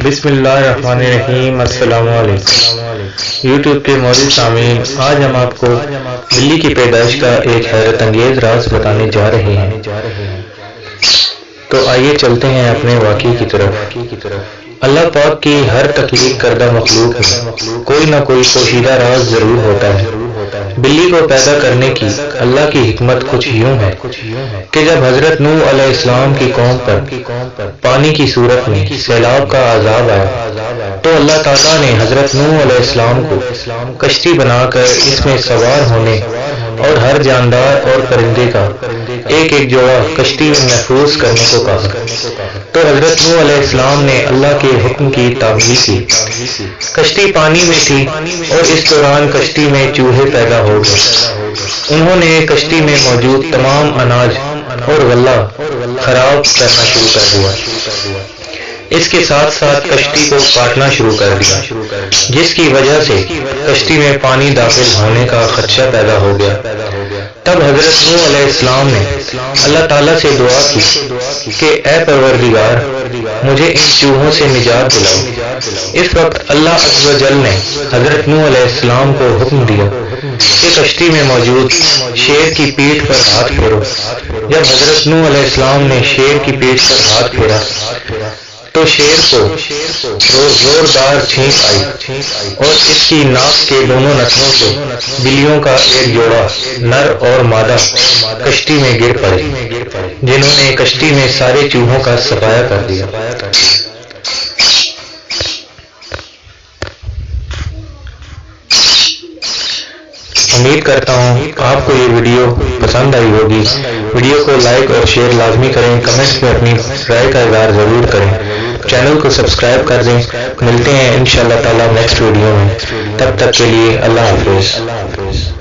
بسم اللہ الرحمن الرحیم۔ السلام علیکم یوٹیوب کے موجود سامعین، آج ہم آپ کو بلی کی پیدائش کا ایک حیرت انگیز راز بتانے جا رہے ہیں۔ تو آئیے چلتے ہیں اپنے واقعے کی طرف۔ اللہ پاک کی ہر تخلیق کردہ مخلوق میں کوئی نہ کوئی پوشیدہ راز ضرور ہوتا ہے۔ بلی کو پیدا کرنے کی اللہ کی حکمت کچھ یوں ہے کہ جب حضرت نوح علیہ السلام کی قوم پر پانی کی صورت میں سیلاب کا عذاب آیا تو اللہ تعالیٰ نے حضرت نوح علیہ السلام کو کشتی بنا کر اس میں سوار ہونے اور ہر جاندار اور پرندے کا ایک ایک جوڑا کشتی میں محفوظ کرنے کو کہا۔ تو حضرت نوح علیہ السلام نے اللہ کے حکم کی تعمیل کی۔ کشتی پانی میں تھی اور اس دوران کشتی میں چوہے پیدا ہو گئے۔ انہوں نے کشتی میں موجود تمام اناج اور غلہ خراب کرنا شروع کر دیا۔ اس کے ساتھ ساتھ کشتی کو کاٹنا شروع کر دیا، جس کی وجہ سے کشتی میں پانی داخل ہونے کا خدشہ پیدا ہو گیا۔ تب حضرت نوح علیہ السلام نے اللہ تعالیٰ سے دعا کی کہ اے پروردگار، مجھے ان چوہوں سے نجات دلاؤ۔ اس وقت اللہ عز و جل نے حضرت نوح علیہ السلام کو حکم دیا کہ کشتی میں موجود شیر کی پیٹھ پر ہاتھ پھیرو۔ جب حضرت نوح علیہ السلام نے شیر کی پیٹھ پر ہاتھ پھیرا تو شیر کو زوردار چھینک آئی اور اس کی ناک کے دونوں نتنوں سے بلیوں کا ایک جوڑا نر اور مادہ کشتی میں گر پڑے، جنہوں نے کشتی میں سارے چوہوں کا صفایا کر دیا۔ امید کرتا ہوں آپ کو یہ ویڈیو پسند آئی ہوگی۔ ویڈیو کو لائک اور شیئر لازمی کریں، کمنٹس میں اپنی رائے کا اظہار ضرور کریں، چینل کو سبسکرائب کر دیں۔ ملتے ہیں انشاءاللہ تعالی نیکسٹ ویڈیو میں، تب تک کے لیے اللہ حافظ۔